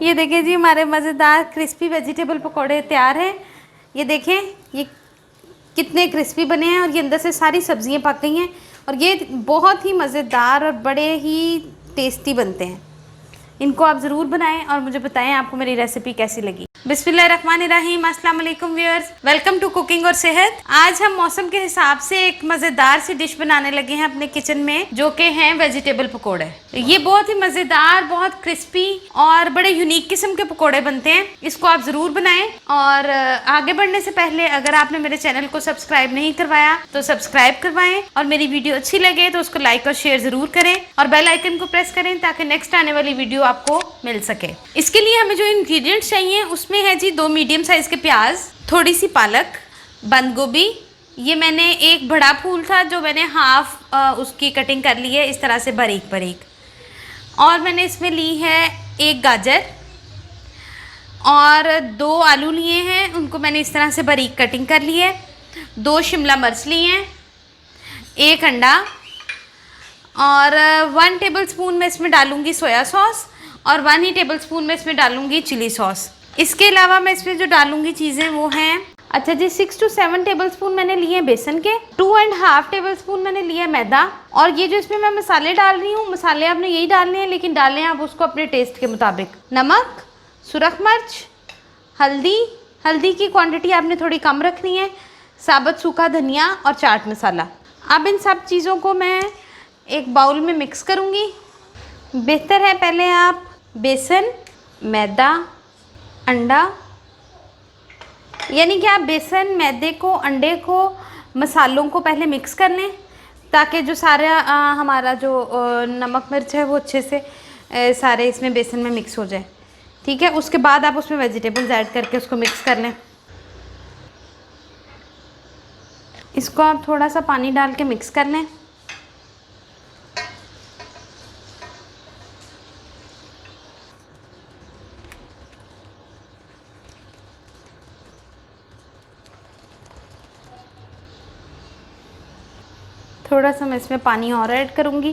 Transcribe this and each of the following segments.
ये देखें जी, हमारे मज़ेदार क्रिस्पी वेजिटेबल पकोड़े तैयार हैं। ये देखें, ये कितने क्रिस्पी बने हैं और ये अंदर से सारी सब्जियां पक गई हैं और ये बहुत ही मज़ेदार और बड़े ही टेस्टी बनते हैं। इनको आप ज़रूर बनाएं और मुझे बताएं आपको मेरी रेसिपी कैसी लगी। बिस्मिल्लाहिर्रहमानिर्रहीम, अस्सलाम वालेकुम व्यूअर्स, वेलकम टू कुकिंग और सेहत। आज हम मौसम के हिसाब से एक मज़ेदार सी डिश बनाने लगे हैं अपने किचन में, जो कि हैं वेजिटेबल पकोड़े। ये बहुत ही मज़ेदार, बहुत क्रिस्पी और बड़े यूनिक किस्म के पकोड़े बनते हैं। इसको आप ज़रूर बनाएं। और आगे बढ़ने से पहले अगर आपने मेरे चैनल को सब्सक्राइब नहीं करवाया तो सब्सक्राइब करवाएं और मेरी वीडियो अच्छी लगे तो उसको लाइक और शेयर ज़रूर करें और बेल आइकन को प्रेस करें ताकि नेक्स्ट आने वाली वीडियो आपको मिल सके। इसके लिए हमें जो इंग्रेडिएंट्स चाहिए उसमें है जी 2 मीडियम साइज़ के प्याज, थोड़ी सी पालक, बंद गोभी, ये मैंने एक बड़ा फूल था जो मैंने हाफ उसकी कटिंग कर ली है इस तरह से बारीक बारीक, और मैंने इसमें ली है 1 गाजर और 2 आलू लिए हैं, उनको मैंने इस तरह से बारीक कटिंग कर ली है, 2 शिमला मिर्च लिए हैं, 1 अंडा और 1 टेबलस्पून मैं इसमें डालूंगी सोया सॉस और 1 ही टेबलस्पून मैं इसमें डालूंगी चिली सॉस। इसके अलावा मैं इसमें जो डालूंगी चीज़ें वो हैं, अच्छा जी, 6 to 7 टेबलस्पून मैंने लिए हैं बेसन के, 2.5 टेबलस्पून मैंने लिया है मैदा, और ये जो इसमें मैं मसाले डाल रही हूँ, मसाले आपने यही डालने हैं लेकिन डालें आप उसको अपने टेस्ट के मुताबिक। नमक, सुरख मिर्च, हल्दी की क्वांटिटी आपने थोड़ी कम रखनी है, साबुत सूखा धनिया और चाट मसाला। अब इन सब चीज़ों को मैं एक बाउल में मिक्स करूँगी। बेहतर है पहले आप बेसन, मैदा, अंडा, यानी कि आप बेसन, मैदे को, अंडे को, मसालों को पहले मिक्स कर लें ताकि जो सारा हमारा जो नमक मिर्च है वो अच्छे से सारे इसमें बेसन में मिक्स हो जाए। ठीक है, उसके बाद आप उसमें वेजिटेबल्स ऐड करके उसको मिक्स कर लें। इसको आप थोड़ा सा पानी डाल के मिक्स कर लें। थोड़ा सा मैं इसमें पानी और ऐड करूँगी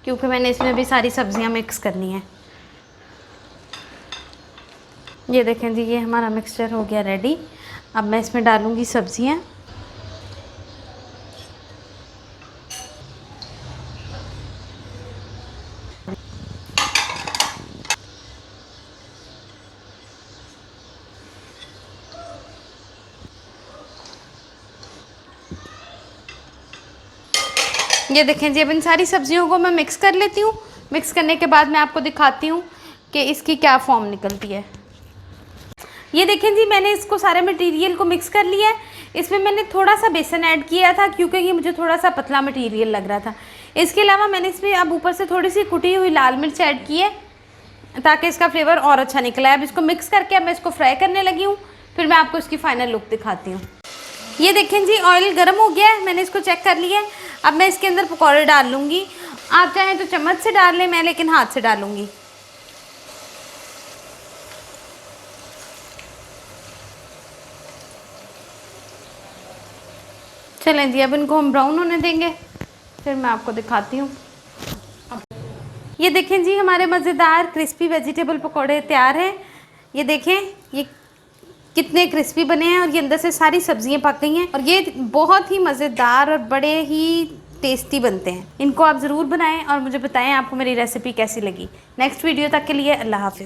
क्योंकि मैंने इसमें भी सारी सब्जियां मिक्स करनी है। ये देखें जी, ये हमारा मिक्सचर हो गया रेडी। अब मैं इसमें डालूँगी सब्जियां। ये देखें जी, अब इन सारी सब्जियों को मैं मिक्स कर लेती हूँ। मिक्स करने के बाद मैं आपको दिखाती हूँ कि इसकी क्या फॉर्म निकलती है। ये देखें जी, मैंने इसको सारे मटेरियल को मिक्स कर लिया है। इसमें मैंने थोड़ा सा बेसन ऐड किया था क्योंकि ये मुझे थोड़ा सा पतला मटेरियल लग रहा था। इसके अलावा मैंने इसमें अब ऊपर से थोड़ी सी कुटी हुई लाल मिर्च ऐड की है ताकि इसका फ्लेवर और अच्छा निकला है। अब इसको मिक्स करके अब मैं इसको फ्राई करने लगी हूँ, फिर मैं आपको इसकी फ़ाइनल लुक दिखाती हूँ। ये देखें जी, ऑयल गर्म हो गया है, मैंने इसको चेक कर लिया है। अब मैं इसके अंदर पकौड़े डाल लूँगी। आप चाहें तो चम्मच से डाल लें, मैं लेकिन हाथ से डालूँगी। चलें जी, अब इनको हम ब्राउन होने देंगे, फिर मैं आपको दिखाती हूँ। ये देखें जी, हमारे मज़ेदार क्रिस्पी वेजिटेबल पकौड़े तैयार हैं। ये देखें, ये कितने क्रिस्पी बने हैं और ये अंदर से सारी सब्जियां पक गई हैं और ये बहुत ही मज़ेदार और बड़े ही टेस्टी बनते हैं। इनको आप ज़रूर बनाएं और मुझे बताएं आपको मेरी रेसिपी कैसी लगी। नेक्स्ट वीडियो तक के लिए अल्लाह हाफ़िज़।